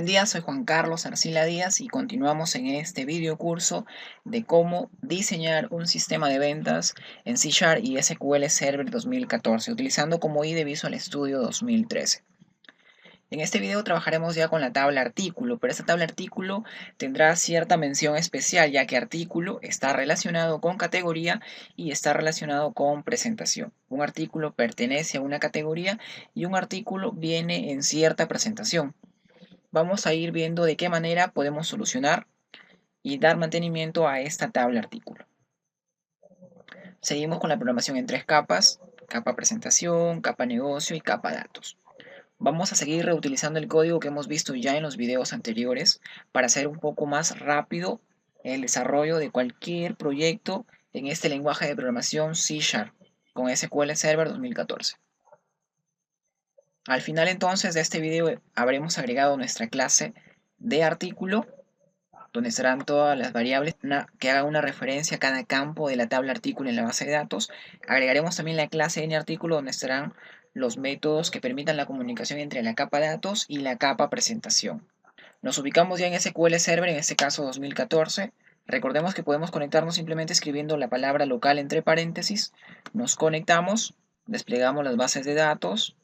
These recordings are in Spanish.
Buen día, soy Juan Carlos Arcila Díaz y continuamos en este video curso de cómo diseñar un sistema de ventas en C# y SQL Server 2014 utilizando como IDE Visual Studio 2013. En este video trabajaremos ya con la tabla artículo, pero esta tabla artículo tendrá cierta mención especial ya que artículo está relacionado con categoría y está relacionado con presentación. Un artículo pertenece a una categoría y un artículo viene en cierta presentación. Vamos a ir viendo de qué manera podemos solucionar y dar mantenimiento a esta tabla artículo. Seguimos con la programación en tres capas: capa presentación, capa negocio y capa datos. Vamos a seguir reutilizando el código que hemos visto ya en los videos anteriores para hacer un poco más rápido el desarrollo de cualquier proyecto en este lenguaje de programación C# con SQL Server 2014. Al final entonces de este video habremos agregado nuestra clase de artículo, donde estarán todas las variables que hagan una referencia a cada campo de la tabla artículo en la base de datos. Agregaremos también la clase NArtículo, donde estarán los métodos que permitan la comunicación entre la capa datos y la capa presentación. Nos ubicamos ya en SQL Server, en este caso 2014. Recordemos que podemos conectarnos simplemente escribiendo la palabra local entre paréntesis. Nos conectamos, desplegamos las bases de datos,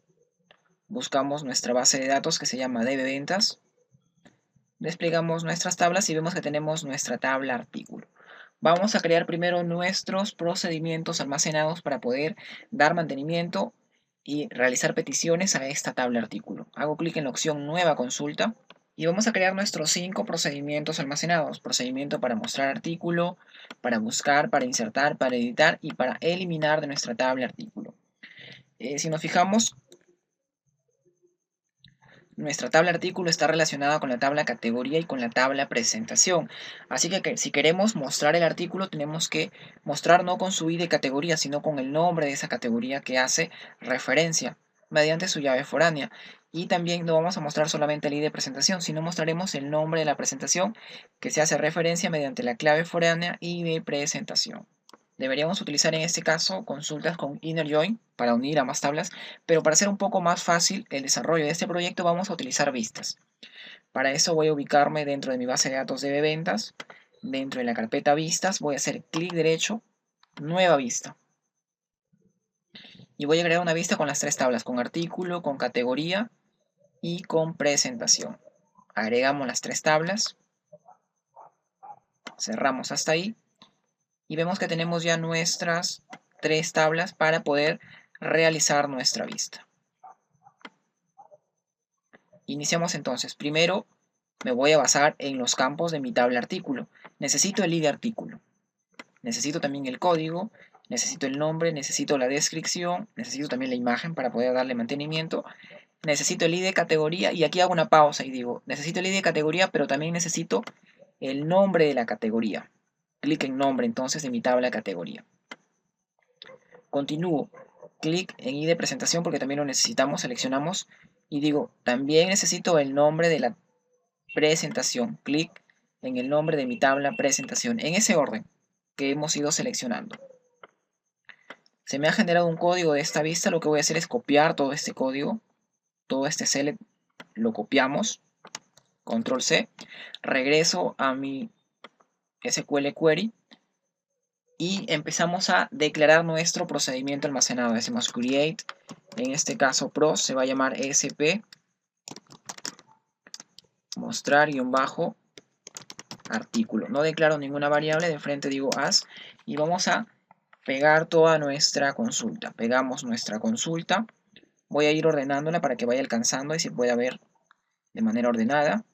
buscamos nuestra base de datos que se llama DB Ventas. Desplegamos nuestras tablas y vemos que tenemos nuestra tabla artículo. Vamos a crear primero nuestros procedimientos almacenados para poder dar mantenimiento y realizar peticiones a esta tabla artículo. Hago clic en la opción Nueva Consulta y vamos a crear nuestros 5 procedimientos almacenados. Procedimiento para mostrar artículo, para buscar, para insertar, para editar y para eliminar de nuestra tabla artículo. Si nos fijamos, nuestra tabla artículo está relacionada con la tabla categoría y con la tabla presentación. Así que si queremos mostrar el artículo, tenemos que mostrar no con su ID categoría, sino con el nombre de esa categoría que hace referencia mediante su llave foránea. Y también no vamos a mostrar solamente el ID de presentación, sino mostraremos el nombre de la presentación que se hace referencia mediante la clave foránea y de presentación. Deberíamos utilizar en este caso consultas con inner join para unir a más tablas, pero para hacer un poco más fácil el desarrollo de este proyecto vamos a utilizar vistas. Para eso voy a ubicarme dentro de mi base de datos de ventas. Dentro de la carpeta vistas voy a hacer clic derecho, nueva vista. Y voy a crear una vista con las tres tablas, con artículo, con categoría y con presentación. Agregamos las tres tablas, cerramos hasta ahí. Y vemos que tenemos ya nuestras tres tablas para poder realizar nuestra vista. Iniciamos entonces. Primero me voy a basar en los campos de mi tabla artículo. Necesito el ID artículo. Necesito también el código. Necesito el nombre. Necesito la descripción. Necesito también la imagen para poder darle mantenimiento. Necesito el ID categoría. Y aquí hago una pausa y digo, necesito el ID categoría, pero también necesito el nombre de la categoría. Clic en nombre entonces de mi tabla categoría. Continúo, clic en ID presentación porque también lo necesitamos, seleccionamos y digo, también necesito el nombre de la presentación. Clic en el nombre de mi tabla presentación, en ese orden que hemos ido seleccionando. Se me ha generado un código de esta vista, lo que voy a hacer es copiar todo este código, todo este select, lo copiamos, control C, regreso a mi SQL Query y empezamos a declarar nuestro procedimiento almacenado. Decimos create, en este caso pros, se va a llamar sp mostrar-artículo. No declaro ninguna variable, de frente digo as y vamos a pegar toda nuestra consulta. Pegamos nuestra consulta. Voy a ir ordenándola para que vaya alcanzando y se pueda ver de manera ordenada.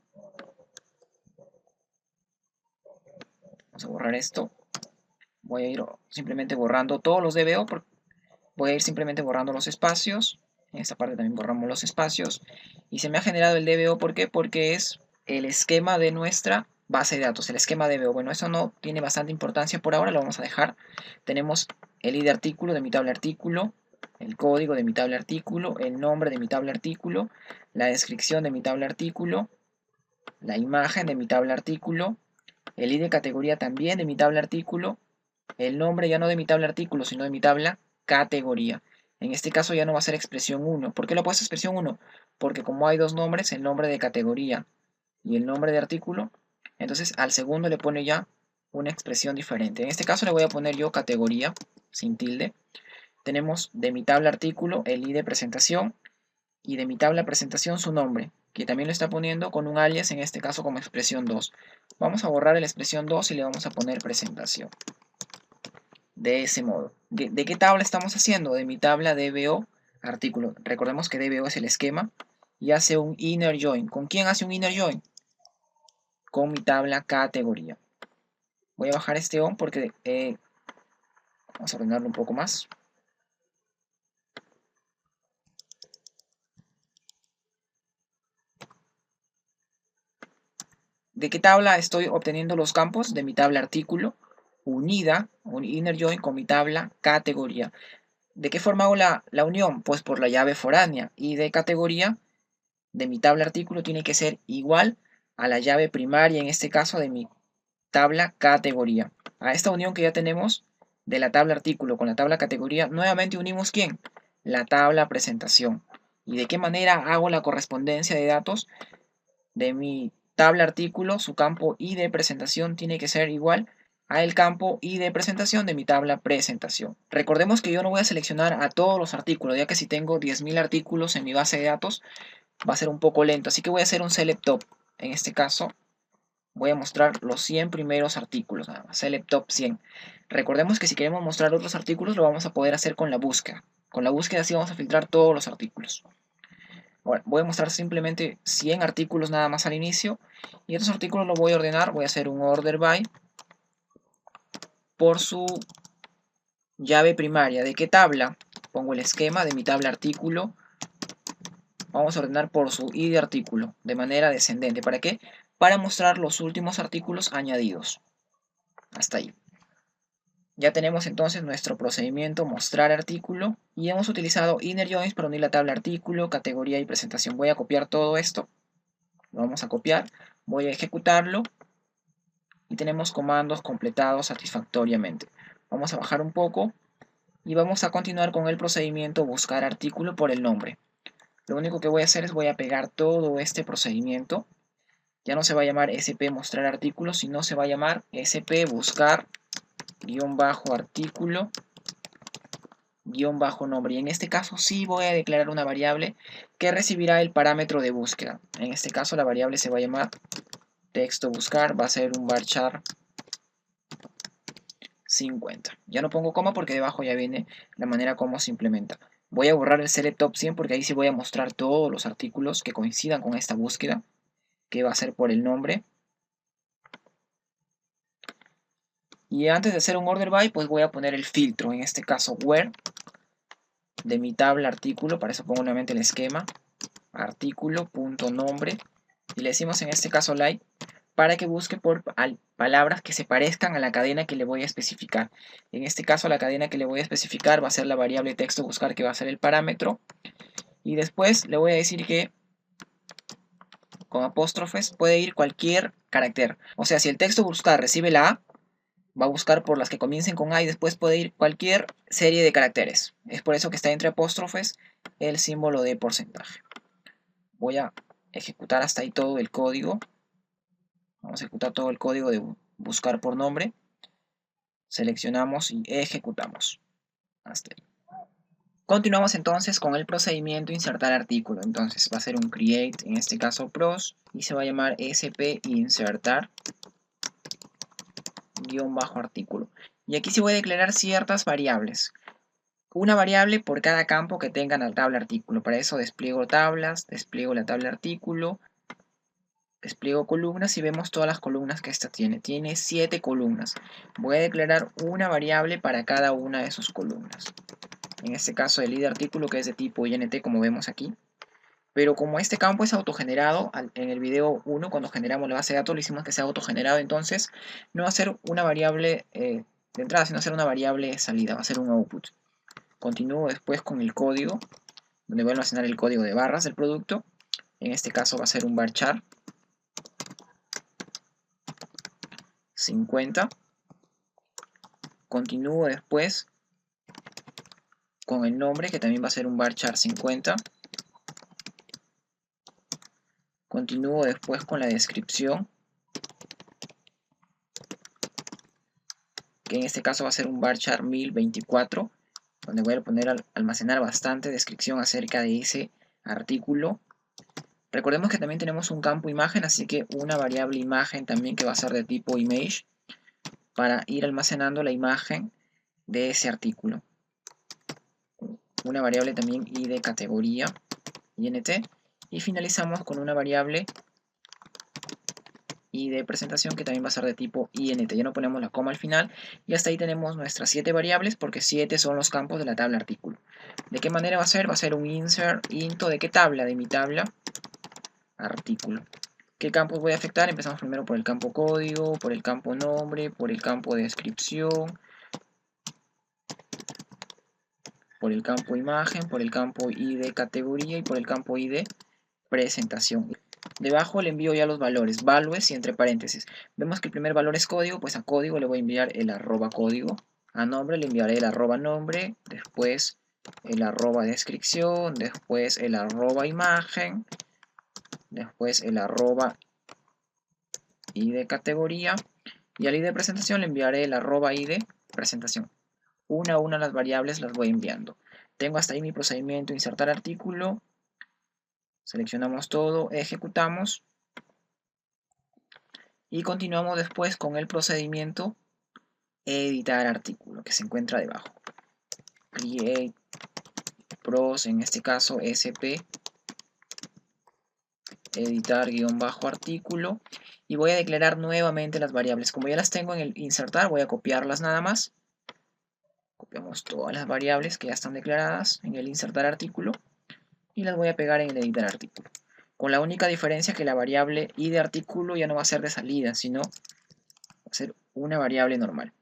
Vamos a borrar esto. Voy a ir simplemente borrando todos los DBO. Voy a ir simplemente borrando los espacios. En esta parte también borramos los espacios. Y se me ha generado el DBO, ¿por qué? Porque es el esquema de nuestra base de datos, el esquema DBO. Bueno, eso no tiene bastante importancia por ahora, lo vamos a dejar. Tenemos el ID artículo de mi tabla artículo, el código de mi tabla artículo, el nombre de mi tabla artículo, la descripción de mi tabla artículo, la imagen de mi tabla artículo, el ID categoría también de mi tabla artículo, el nombre ya no de mi tabla artículo, sino de mi tabla categoría. En este caso ya no va a ser expresión 1. ¿Por qué lo he puesto expresión 1? Porque como hay dos nombres, el nombre de categoría y el nombre de artículo, entonces al segundo le pone ya una expresión diferente. En este caso le voy a poner yo categoría sin tilde. Tenemos de mi tabla artículo el ID de presentación y de mi tabla presentación su nombre, que también lo está poniendo con un alias, en este caso como expresión 2. Vamos a borrar la expresión 2 y le vamos a poner presentación. De ese modo. ¿De qué tabla estamos haciendo? De mi tabla DBO artículo. Recordemos que DBO es el esquema y hace un inner join. ¿Con quién hace un inner join? Con mi tabla categoría. Voy a bajar este on porque vamos a ordenarlo un poco más. ¿De qué tabla estoy obteniendo los campos? De mi tabla artículo unida, un inner join con mi tabla categoría. ¿De qué forma hago la unión? Pues por la llave foránea y de categoría de mi tabla artículo tiene que ser igual a la llave primaria, en este caso de mi tabla categoría. A esta unión que ya tenemos de la tabla artículo con la tabla categoría, nuevamente unimos ¿quién? La tabla presentación. ¿Y de qué manera hago la correspondencia de datos? De mi tabla artículo, su campo ID de presentación tiene que ser igual a el campo ID de presentación de mi tabla presentación. Recordemos que yo no voy a seleccionar a todos los artículos, ya que si tengo 10.000 artículos en mi base de datos, va a ser un poco lento. Así que voy a hacer un select top. En este caso, voy a mostrar los 100 primeros artículos, nada más, select top 100. Recordemos que si queremos mostrar otros artículos, lo vamos a poder hacer con la búsqueda. Con la búsqueda así vamos a filtrar todos los artículos. Bueno, voy a mostrar simplemente 100 artículos nada más al inicio. Y estos artículos los voy a ordenar. Voy a hacer un order by por su llave primaria. ¿De qué tabla? Pongo el esquema de mi tabla artículo. Vamos a ordenar por su ID de artículo de manera descendente. ¿Para qué? Para mostrar los últimos artículos añadidos. Hasta ahí. Ya tenemos entonces nuestro procedimiento mostrar artículo y hemos utilizado inner joins para unir la tabla artículo, categoría y presentación. Voy a copiar todo esto. Lo vamos a copiar. Voy a ejecutarlo. Y tenemos comandos completados satisfactoriamente. Vamos a bajar un poco y vamos a continuar con el procedimiento buscar artículo por el nombre. Lo único que voy a hacer es voy a pegar todo este procedimiento. Ya no se va a llamar sp mostrar artículo, sino se va a llamar sp buscar guión bajo artículo guión bajo nombre. Y en este caso sí voy a declarar una variable que recibirá el parámetro de búsqueda. En este caso la variable se va a llamar texto buscar, va a ser un varchar 50. Ya no pongo coma porque debajo ya viene la manera como se implementa. Voy a borrar el select top 100 porque ahí sí voy a mostrar todos los artículos que coincidan con esta búsqueda, que va a ser por el nombre. Y antes de hacer un order by, pues voy a poner el filtro, en este caso where, de mi tabla artículo, para eso pongo nuevamente el esquema, artículo.nombre, y le decimos en este caso like, para que busque por palabras que se parezcan a la cadena que le voy a especificar. En este caso la cadena que le voy a especificar va a ser la variable texto buscar, que va a ser el parámetro, y después le voy a decir que con apóstrofes puede ir cualquier carácter. O sea, si el texto buscar recibe la A, va a buscar por las que comiencen con A y después puede ir cualquier serie de caracteres. Es por eso que está entre apóstrofes el símbolo de porcentaje. Voy a ejecutar hasta ahí todo el código. Vamos a ejecutar todo el código de buscar por nombre. Seleccionamos y ejecutamos. Hasta ahí. Continuamos entonces con el procedimiento insertar artículo. Entonces va a ser un create, en este caso pros, y se va a llamar sp insertar guión bajo artículo. Y aquí sí voy a declarar ciertas variables. Una variable por cada campo que tenga en la tabla artículo. Para eso despliego tablas, despliego la tabla artículo, despliego columnas y vemos todas las columnas que esta tiene. Tiene 7 columnas. Voy a declarar una variable para cada una de sus columnas. En este caso el id artículo, que es de tipo int, como vemos aquí. Pero como este campo es autogenerado, en el video 1 cuando generamos la base de datos le hicimos que sea autogenerado, entonces no va a ser una variable de entrada, sino va a ser una variable de salida, va a ser un output. Continúo después con el código, donde voy a almacenar el código de barras del producto. En este caso va a ser un varchar 50. Continúo después con el nombre, que también va a ser un varchar 50. Continúo después con la descripción, que en este caso va a ser un varchar 1024, donde voy a poner almacenar bastante descripción acerca de ese artículo. Recordemos que también tenemos un campo imagen, así que una variable imagen también que va a ser de tipo image para ir almacenando la imagen de ese artículo. Una variable también id categoría, int, y finalizamos con una variable id presentación que también va a ser de tipo int. Ya no ponemos la coma al final y hasta ahí tenemos nuestras 7 variables porque 7 son los campos de la tabla artículo. ¿De qué manera va a ser? Va a ser un insert into de qué tabla, de mi tabla artículo. ¿Qué campos voy a afectar? Empezamos primero por el campo código, por el campo nombre, por el campo descripción, por el campo imagen, por el campo id categoría y por el campo id presentación. Debajo le envío ya los valores, values y entre paréntesis. Vemos que el primer valor es código, pues a código le voy a enviar el arroba código. A nombre le enviaré el arroba nombre, después el arroba descripción, después el arroba imagen, después el arroba id categoría y al id presentación le enviaré el arroba id presentación. Una a una las variables las voy enviando. Tengo hasta ahí mi procedimiento, insertar artículo. Seleccionamos todo, ejecutamos y continuamos después con el procedimiento editar artículo que se encuentra debajo. Create pros, en este caso sp editar artículo y voy a declarar nuevamente las variables. Como ya las tengo en el insertar, voy a copiarlas nada más. Copiamos todas las variables que ya están declaradas en el insertar artículo y las voy a pegar en el editar artículo. Con la única diferencia que la variable id artículo ya no va a ser de salida, sino va a ser una variable normal.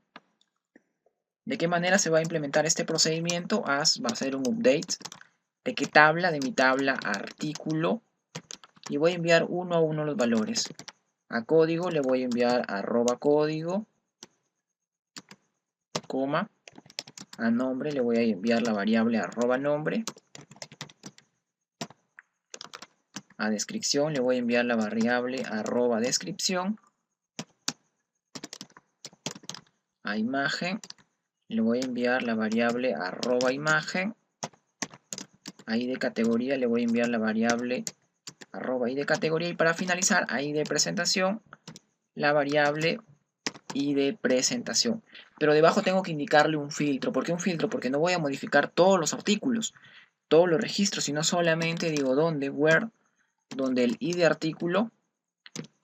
¿De qué manera se va a implementar este procedimiento? Va a ser un update. ¿De qué tabla? De mi tabla artículo. Y voy a enviar uno a uno los valores. A código le voy a enviar arroba código, coma. A nombre le voy a enviar la variable arroba nombre. A descripción le voy a enviar la variable arroba descripción. A imagen le voy a enviar la variable arroba imagen. A id categoría le voy a enviar la variable arroba id categoría. Y para finalizar, a id presentación, la variable id presentación. Pero debajo tengo que indicarle un filtro. ¿Por qué un filtro? Porque no voy a modificar todos los artículos, todos los registros, sino solamente digo where, donde el id artículo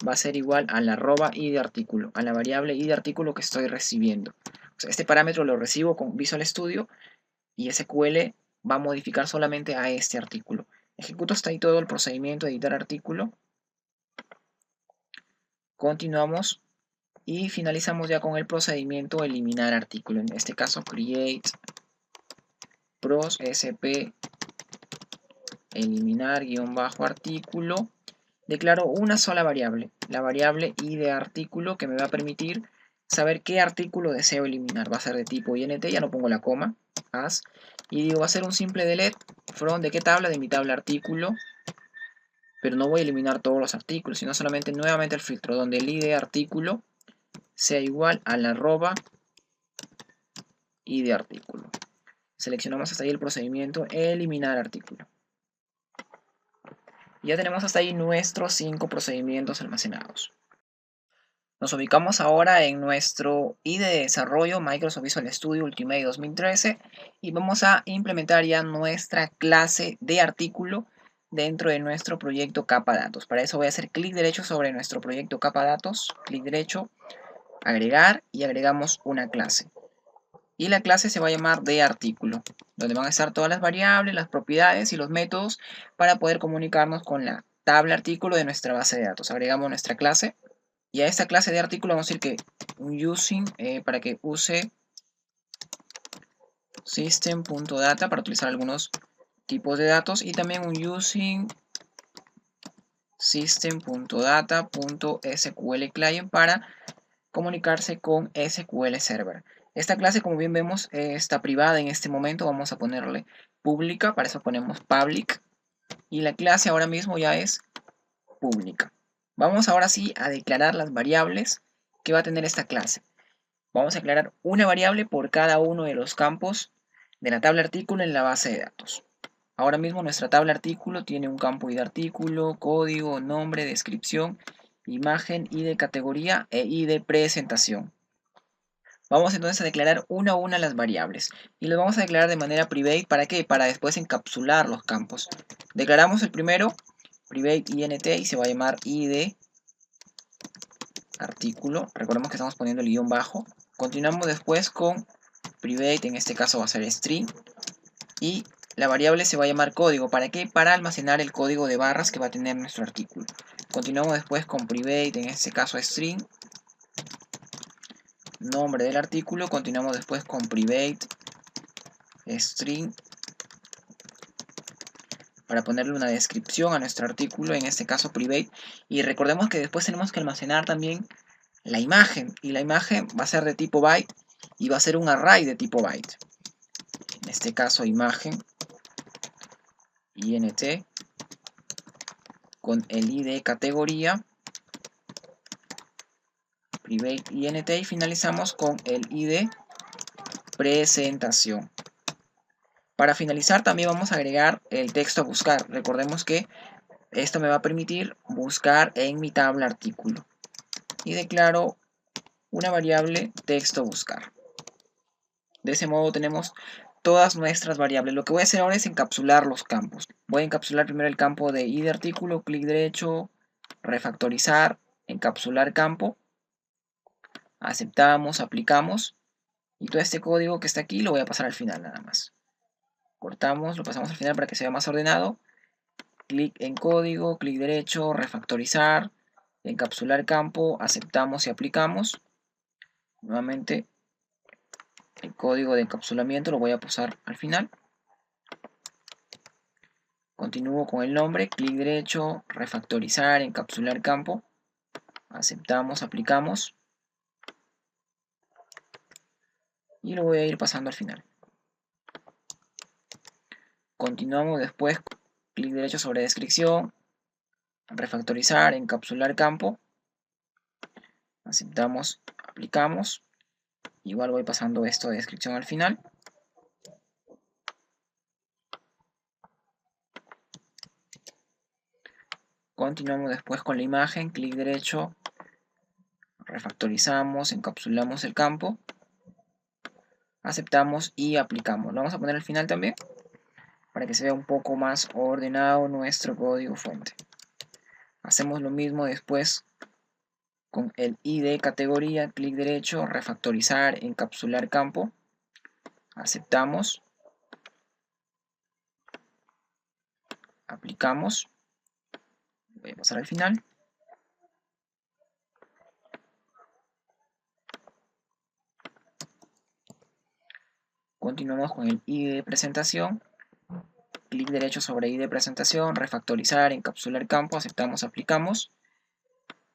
va a ser igual al arroba id artículo, a la variable id artículo que estoy recibiendo. O sea, este parámetro lo recibo con Visual Studio y SQL va a modificar solamente a este artículo. Ejecuto hasta ahí todo el procedimiento de editar artículo. Continuamos y finalizamos ya con el procedimiento eliminar artículo. En este caso, create pros sp eliminar artículo. Declaro una sola variable, la variable id artículo, que me va a permitir saber qué artículo deseo eliminar. Va a ser de tipo int, ya no pongo la coma, as, y digo, va a ser un simple delete from, ¿de qué tabla? De mi tabla artículo, pero no voy a eliminar todos los artículos, sino solamente nuevamente el filtro, donde el id artículo sea igual al arroba id artículo. Seleccionamos hasta ahí el procedimiento eliminar artículo. Ya tenemos hasta ahí nuestros 5 procedimientos almacenados. Nos ubicamos ahora en nuestro IDE de desarrollo Microsoft Visual Studio Ultimate 2013 y vamos a implementar ya nuestra clase de artículo dentro de nuestro proyecto capa datos. Para eso voy a hacer clic derecho sobre nuestro proyecto capa datos, clic derecho, agregar y agregamos una clase. Y la clase se va a llamar de artículo, donde van a estar todas las variables, las propiedades y los métodos para poder comunicarnos con la tabla artículo de nuestra base de datos. Agregamos nuestra clase y a esta clase de artículo vamos a decir que un using para que use system.data para utilizar algunos tipos de datos y también un using system.data.sql client para comunicarse con SQL Server. Esta clase, como bien vemos, está privada en este momento. Vamos a ponerle pública, para eso ponemos public. Y la clase ahora mismo ya es pública. Vamos ahora sí a declarar las variables que va a tener esta clase. Vamos a declarar una variable por cada uno de los campos de la tabla artículo en la base de datos. Ahora mismo nuestra tabla artículo tiene un campo id artículo, código, nombre, descripción, imagen, id categoría e id presentación. Vamos entonces a declarar una a una las variables y las vamos a declarar de manera private. ¿Para qué? Para después encapsular los campos. Declaramos el primero, private int, y se va a llamar id artículo. Recordemos que estamos poniendo el guión bajo. Continuamos después con private, en este caso va a ser string, y la variable se va a llamar código. ¿Para qué? Para almacenar el código de barras que va a tener nuestro artículo. Continuamos después con private, en este caso string, nombre del artículo. Continuamos después con private string para ponerle una descripción a nuestro artículo, en este caso private. Y recordemos que después tenemos que almacenar también la imagen, y la imagen va a ser de tipo byte y va a ser un array de tipo byte. En este caso imagen int con el id categoría private int, y finalizamos con el id presentación. Para finalizar también vamos a agregar el texto a buscar. Recordemos que esto me va a permitir buscar en mi tabla artículo. Y declaro una variable texto buscar. De ese modo tenemos todas nuestras variables. Lo que voy a hacer ahora es encapsular los campos. Voy a encapsular primero el campo de id artículo, clic derecho, refactorizar, encapsular campo, aceptamos, aplicamos, y todo este código que está aquí lo voy a pasar al final nada más. Cortamos, lo pasamos al final para que sea más ordenado. Clic en código, clic derecho, refactorizar, encapsular campo, aceptamos y aplicamos. Nuevamente el código de encapsulamiento lo voy a pasar al final. Continúo con el nombre, clic derecho, refactorizar, encapsular campo, aceptamos, aplicamos, y lo voy a ir pasando al final. Continuamos después, clic derecho sobre descripción, refactorizar, encapsular campo, aceptamos, aplicamos, igual voy pasando esto de descripción al final. Continuamos después con la imagen, clic derecho, refactorizamos, encapsulamos el campo, aceptamos y aplicamos. Lo vamos a poner al final también, para que se vea un poco más ordenado nuestro código fuente. Hacemos lo mismo después con el id categoría, clic derecho, refactorizar, encapsular campo, aceptamos, aplicamos, voy a pasar al final. Continuamos con el id presentación, clic derecho sobre id presentación, refactorizar, encapsular campo, aceptamos, aplicamos,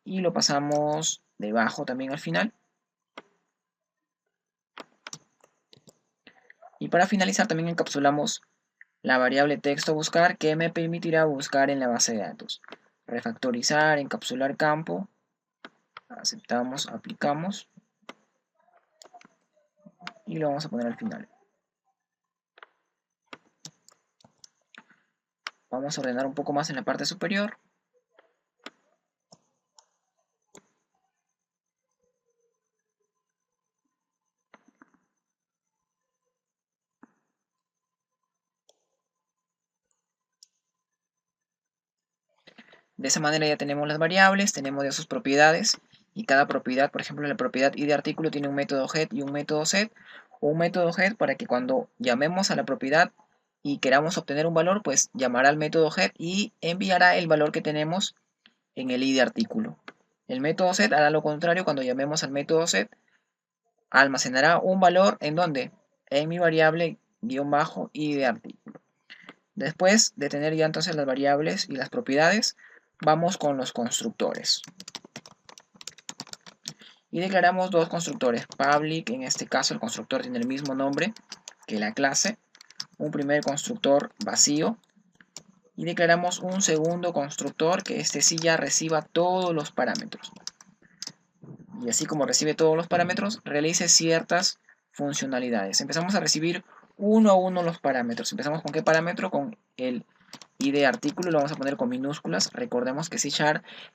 y lo pasamos debajo también al final. Y para finalizar también encapsulamos la variable texto buscar, que me permitirá buscar en la base de datos. Refactorizar, encapsular campo, aceptamos, aplicamos, y lo vamos a poner al final. Vamos a ordenar un poco más en la parte superior. De esa manera ya tenemos las variables, tenemos ya sus propiedades, y cada propiedad, por ejemplo, la propiedad id artículo tiene un método get y un método set, o un método get para que cuando llamemos a la propiedad y queramos obtener un valor, pues llamará al método get y enviará el valor que tenemos en el id artículo. El método set hará lo contrario. Cuando llamemos al método set, almacenará un valor en donde, en mi variable guión bajo id artículo. Después de tener ya entonces las variables y las propiedades, vamos con los constructores. Y declaramos dos constructores. Public, en este caso el constructor tiene el mismo nombre que la clase. Un primer constructor vacío y declaramos un segundo constructor que este sí ya reciba todos los parámetros. Y así como recibe todos los parámetros, realice ciertas funcionalidades. Empezamos a recibir uno a uno los parámetros. Empezamos con qué parámetro, con el ID artículo, lo vamos a poner con minúsculas. Recordemos que C#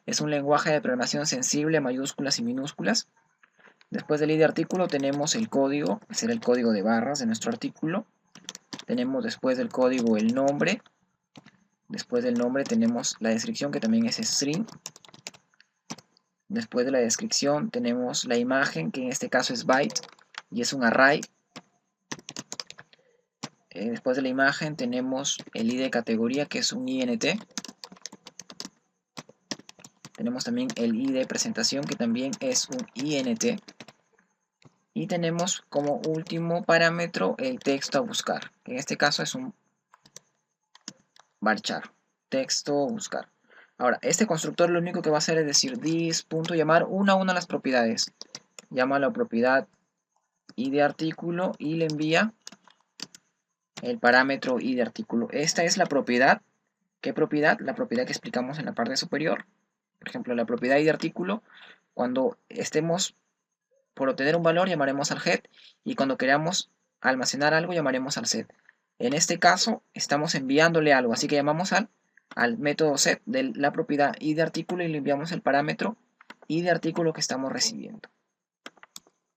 es un lenguaje de programación sensible a mayúsculas y minúsculas. Después del ID artículo tenemos el código, que será el código de barras de nuestro artículo. Tenemos después del código el nombre. Después del nombre tenemos la descripción, que también es string. Después de la descripción tenemos la imagen, que en este caso es byte y es un array. Después de la imagen tenemos el ID categoría, que es un int. Tenemos también el ID presentación, que también es un int. Y tenemos como último parámetro el texto a buscar, que en este caso es un varchar, texto a buscar. Ahora, este constructor lo único que va a hacer es decir this.llamar una a una las propiedades. Llama a la propiedad ID artículo y le envía el parámetro ID artículo. Esta es la propiedad. ¿Qué propiedad? La propiedad que explicamos en la parte superior. Por ejemplo, la propiedad ID artículo, cuando estemos por obtener un valor llamaremos al head, y cuando queramos almacenar algo llamaremos al set. En este caso estamos enviándole algo, así que llamamos al método set de la propiedad ID artículo y le enviamos el parámetro ID artículo que estamos recibiendo.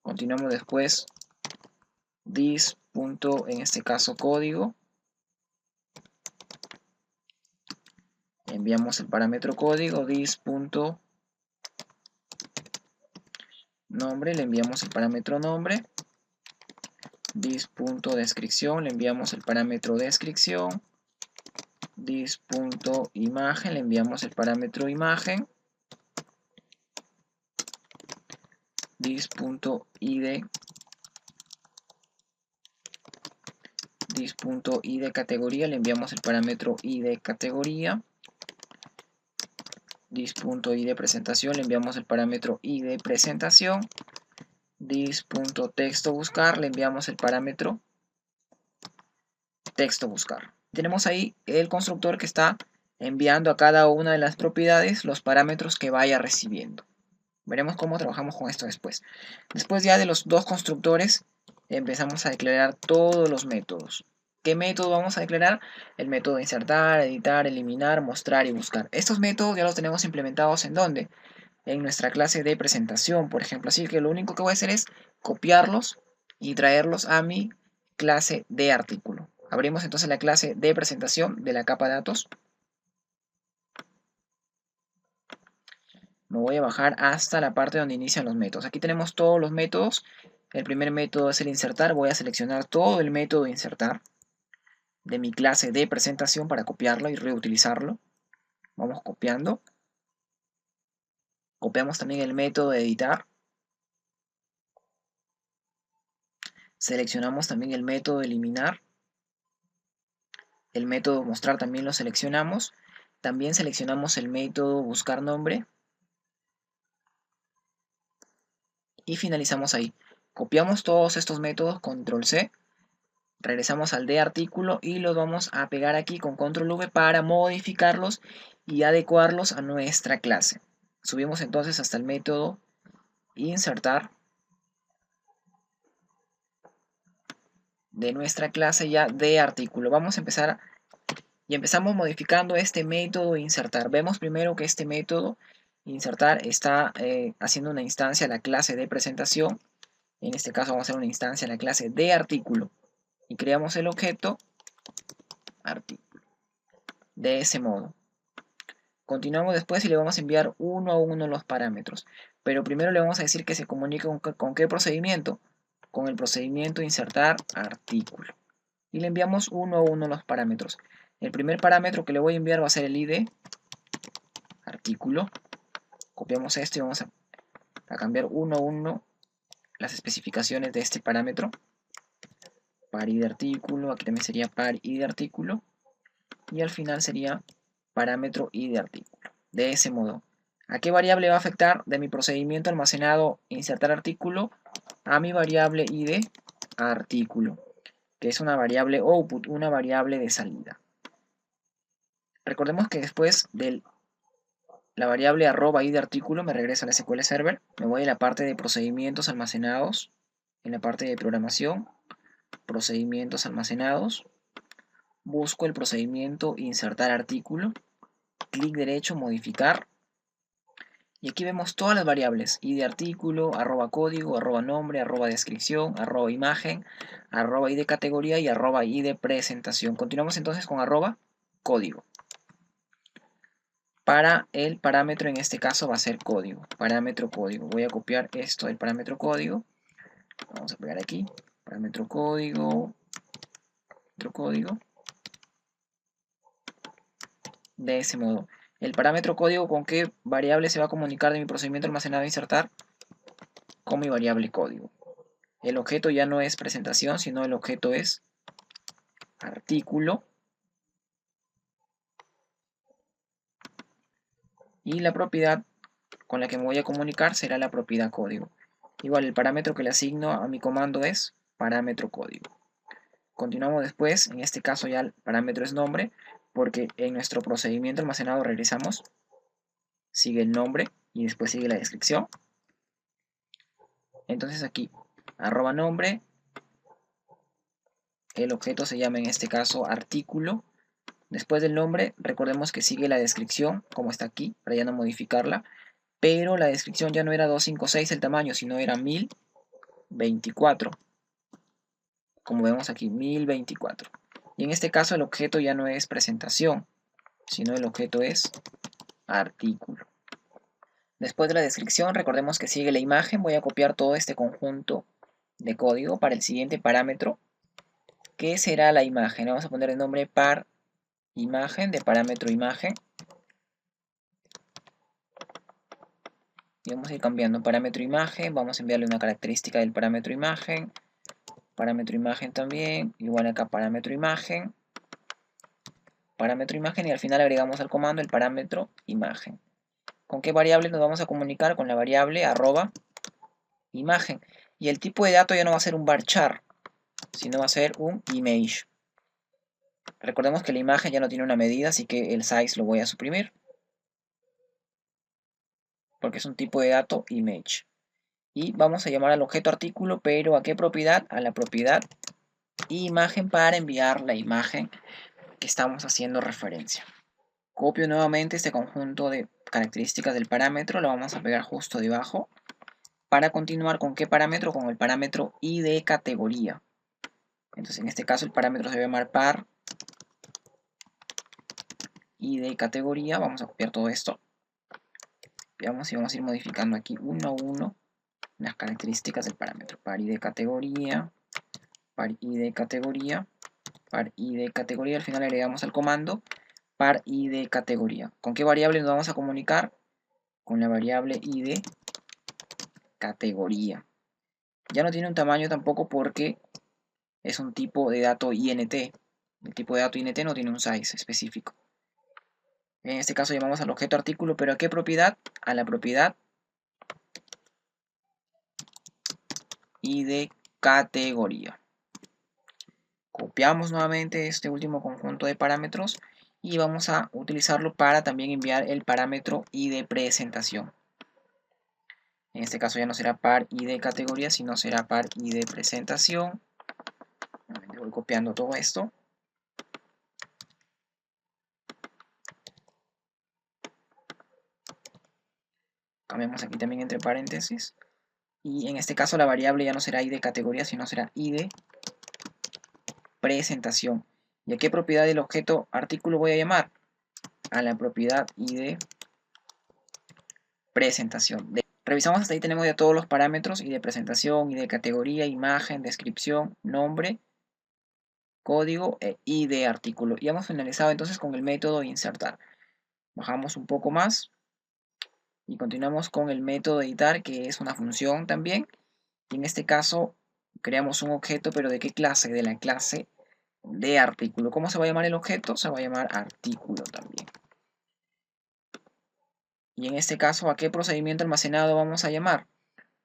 Continuamos después this. En este caso código, enviamos el parámetro código this.nombre, le enviamos el parámetro nombre, this.descripción, le enviamos el parámetro descripción, this.imagen, le enviamos el parámetro imagen, this.id, this.id categoría, le enviamos el parámetro id categoría, this.id presentación, le enviamos el parámetro id presentación, this.texto buscar, le enviamos el parámetro texto buscar. Tenemos ahí el constructor que está enviando a cada una de las propiedades los parámetros que vaya recibiendo. Veremos cómo trabajamos con esto después. Después ya de los dos constructores empezamos a declarar todos los métodos. ¿Qué método vamos a declarar? El método de insertar, editar, eliminar, mostrar y buscar. Estos métodos ya los tenemos implementados ¿en dónde? En nuestra clase de presentación, por ejemplo. Así que lo único que voy a hacer es copiarlos y traerlos a mi clase de artículo. Abrimos entonces la clase de presentación de la capa datos. Me voy a bajar hasta la parte donde inician los métodos. Aquí tenemos todos los métodos. El primer método es el insertar. Voy a seleccionar todo el método de insertar de mi clase de presentación para copiarlo y reutilizarlo. Vamos copiando. Copiamos también el método de editar. Seleccionamos también el método de eliminar. El método mostrar también lo seleccionamos. También seleccionamos el método buscar nombre. Y finalizamos ahí. Copiamos todos estos métodos, control C. Regresamos al de artículo y los vamos a pegar aquí con control V para modificarlos y adecuarlos a nuestra clase. Subimos entonces hasta el método insertar de nuestra clase ya de artículo. Vamos a empezar y empezamos modificando este método insertar. Vemos primero que este método insertar está haciendo una instancia a la clase de presentación. En este caso vamos a hacer una instancia a la clase de artículo y creamos el objeto artículo. De ese modo. Continuamos después y le vamos a enviar uno a uno los parámetros. Pero primero le vamos a decir que se comunique con qué procedimiento. Con el procedimiento insertar artículo. Y le enviamos uno a uno los parámetros. El primer parámetro que le voy a enviar va a ser el ID artículo. Copiamos esto y vamos a cambiar uno a uno las especificaciones de este parámetro. Par ID artículo, aquí también sería par ID artículo. Y al final sería parámetro ID artículo. De ese modo. ¿A qué variable va a afectar de mi procedimiento almacenado insertar artículo? A mi variable ID artículo, que es una variable output, una variable de salida. recordemos que después de la variable @id de artículo me regresa a la SQL Server. Me voy a la parte de procedimientos almacenados, en la parte de programación, procedimientos almacenados. Busco el procedimiento insertar artículo, clic derecho, modificar. Y aquí vemos todas las variables, id artículo, @código, @nombre, @descripción, @imagen, id categoría y id presentación. Continuamos entonces con @código. Para el parámetro en este caso va a ser código, parámetro código. Voy a copiar esto del parámetro código. Vamos a pegar aquí, parámetro código, de ese modo. El parámetro código, ¿con qué variable se va a comunicar de mi procedimiento almacenado e insertar? Con mi variable código. El objeto ya no es presentación, sino el objeto es artículo. Y la propiedad con la que me voy a comunicar será la propiedad código. Igual el parámetro que le asigno a mi comando es parámetro código. Continuamos después, en este caso ya el parámetro es nombre, porque en nuestro procedimiento almacenado regresamos, sigue el nombre y después sigue la descripción. Entonces aquí, @nombre, el objeto se llama en este caso artículo. Después del nombre, recordemos que sigue la descripción, como está aquí, para ya no modificarla, pero la descripción ya no era 256 el tamaño, sino era 1024. Como vemos aquí, 1024. Y en este caso el objeto ya no es presentación, sino el objeto es artículo. Después de la descripción, recordemos que sigue la imagen. Voy a copiar todo este conjunto de código para el siguiente parámetro, que será la imagen. Vamos a poner el nombre par imagen de parámetro imagen. Y vamos a ir cambiando parámetro imagen. Vamos a enviarle una característica del parámetro imagen. Parámetro imagen también. Igual acá parámetro imagen. Parámetro imagen y al final agregamos al comando el parámetro imagen. ¿Con qué variable nos vamos a comunicar? Con la variable @imagen. Y el tipo de dato ya no va a ser un varchar, sino va a ser un image. Recordemos que la imagen ya no tiene una medida, así que el size lo voy a suprimir, porque es un tipo de dato image. Y vamos a llamar al objeto artículo, pero ¿a qué propiedad? A la propiedad imagen para enviar la imagen que estamos haciendo referencia. Copio nuevamente este conjunto de características del parámetro, lo vamos a pegar justo debajo. Para continuar, ¿con qué parámetro? Con el parámetro id categoría. Entonces en este caso el parámetro se va a llamar par id categoría. Vamos a copiar todo esto. Veamos y vamos a ir modificando aquí uno a uno las características del parámetro. Par id categoría, par id categoría, par id categoría. Al final agregamos al comando par id categoría. ¿Con qué variable nos vamos a comunicar? Con la variable id categoría. Ya no tiene un tamaño tampoco porque es un tipo de dato int. El tipo de dato int no tiene un size específico. En este caso llamamos al objeto artículo, pero ¿a qué propiedad? A la propiedad id categoría. Copiamos nuevamente este último conjunto de parámetros y vamos a utilizarlo para también enviar el parámetro id presentación. En este caso ya no será par id categoría, sino será par id presentación. Voy copiando todo esto. Cambiamos aquí también entre paréntesis. Y en este caso la variable ya no será id categoría, sino será id presentación. ¿Y a qué propiedad del objeto artículo voy a llamar? A la propiedad id presentación. Revisamos hasta ahí, tenemos ya todos los parámetros: id presentación, id categoría, imagen, descripción, nombre, código e id artículo. Y hemos finalizado entonces con el método insertar. Bajamos un poco más y continuamos con el método editar, que es una función también. Y en este caso creamos un objeto, pero ¿de qué clase? De la clase de artículo. ¿Cómo se va a llamar el objeto? Se va a llamar artículo también. Y en este caso, ¿a qué procedimiento almacenado vamos a llamar?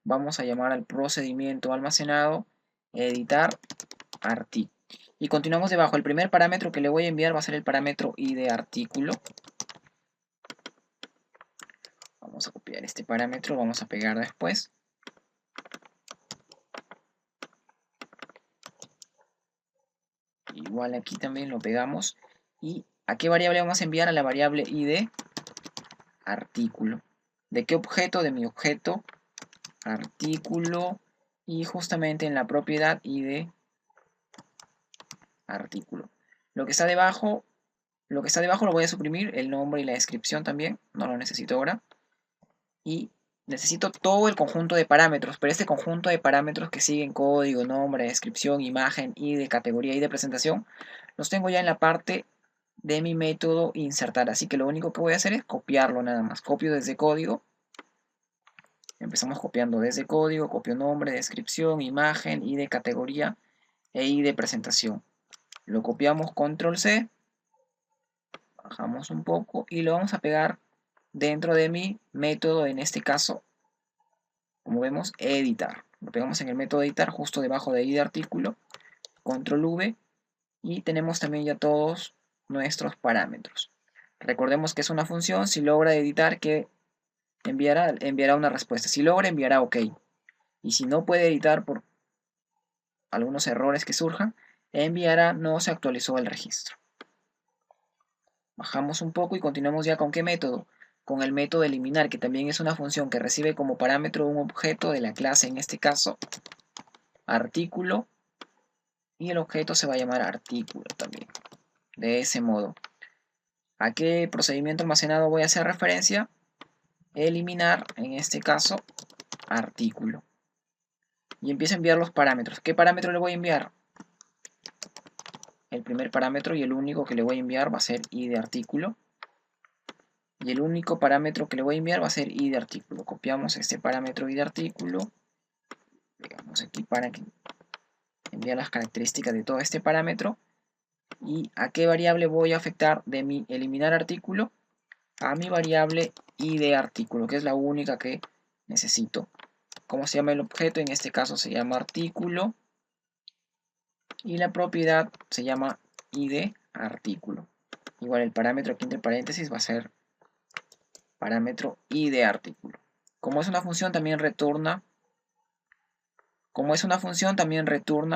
Vamos a llamar al procedimiento almacenado editar artículo. Y continuamos debajo. El primer parámetro que le voy a enviar va a ser el parámetro id artículo. Vamos a copiar este parámetro, vamos a pegar después. Igual aquí también lo pegamos. ¿Y a qué variable vamos a enviar? A la variable id artículo. ¿De qué objeto? De mi objeto artículo. Y justamente en la propiedad id artículo. Lo que está debajo lo voy a suprimir, el nombre y la descripción también, no lo necesito ahora. Y necesito todo el conjunto de parámetros, pero este conjunto de parámetros que siguen código, nombre, descripción, imagen, ID, categoría y de presentación, los tengo ya en la parte de mi método insertar. Así que lo único que voy a hacer es copiarlo nada más. Copio desde código. Empezamos copiando desde código, copio nombre, descripción, imagen, ID, categoría e ID de presentación. Lo copiamos, control C, bajamos un poco y lo vamos a pegar dentro de mi método, en este caso, como vemos, editar. Lo pegamos en el método editar justo debajo de ID artículo, control V, y tenemos también ya todos nuestros parámetros. Recordemos que es una función, si logra editar, que enviará una respuesta. Si logra, enviará OK. Y si no puede editar por algunos errores que surjan, enviará no se actualizó el registro. Bajamos un poco y continuamos ya con ¿qué método? Con el método eliminar, que también es una función que recibe como parámetro un objeto de la clase, en este caso, artículo, y el objeto se va a llamar artículo también. De ese modo. ¿A qué procedimiento almacenado voy a hacer referencia? Eliminar, en este caso, artículo. Y empiezo a enviar los parámetros. ¿Qué parámetro le voy a enviar? El primer parámetro, y el único que le voy a enviar va a ser id artículo. Y el único parámetro que le voy a enviar va a ser id artículo. Copiamos este parámetro id artículo. Pegamos aquí para que envíe las características de todo este parámetro. ¿Y a qué variable voy a afectar de mi eliminar artículo? A mi variable id artículo, que es la única que necesito. ¿Cómo se llama el objeto? En este caso se llama artículo. Y la propiedad se llama id artículo. Igual el parámetro aquí entre paréntesis va a ser parámetro id artículo. Como es una función también retorna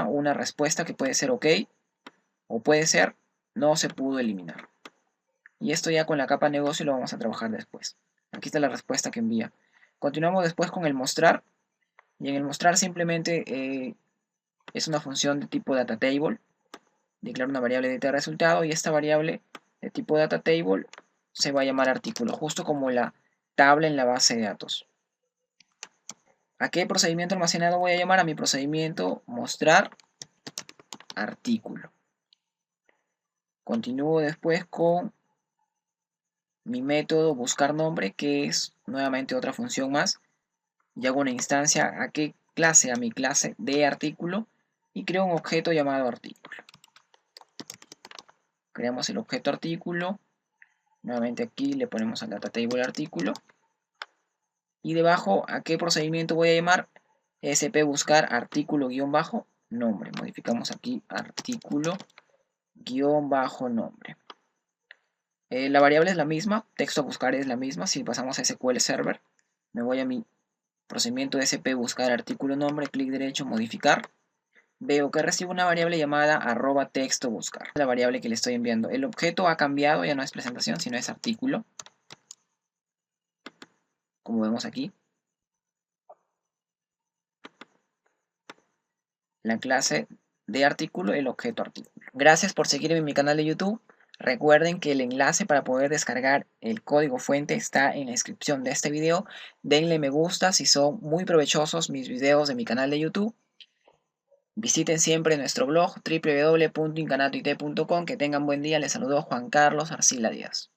una respuesta que puede ser OK o puede ser no se pudo eliminar. Y esto ya con la capa negocio lo vamos a trabajar después. Aquí está la respuesta que envía. Continuamos después con el mostrar. Y en el mostrar simplemente es una función de tipo datatable. Declaro una variable de resultado y esta variable de tipo datatable se va a llamar artículo, justo como la tabla en la base de datos. ¿A qué procedimiento almacenado voy a llamar? A mi procedimiento mostrar artículo. Continúo después con mi método buscar nombre, que es nuevamente otra función más. Y hago una instancia a qué clase, a mi clase de artículo, y creo un objeto llamado artículo. Creamos el objeto artículo. Nuevamente aquí le ponemos al datatable artículo. Y debajo, ¿a qué procedimiento voy a llamar? SP buscar artículo guión bajo nombre. Modificamos aquí artículo guión bajo nombre. La variable es la misma, texto a buscar es la misma. Si pasamos a SQL Server, me voy a mi procedimiento SP buscar artículo nombre, clic derecho, modificar. Veo que recibo una variable llamada @texto buscar, la variable que le estoy enviando. El objeto ha cambiado, ya no es presentación, sino es artículo, como vemos aquí. La clase de artículo, el objeto artículo. Gracias por seguirme en mi canal de YouTube. Recuerden que el enlace para poder descargar el código fuente está en la descripción de este video. Denle me gusta si son muy provechosos mis videos de mi canal de YouTube. Visiten siempre nuestro blog www.incanatoit.com. Que tengan buen día. Les saludo Juan Carlos Arcila Díaz.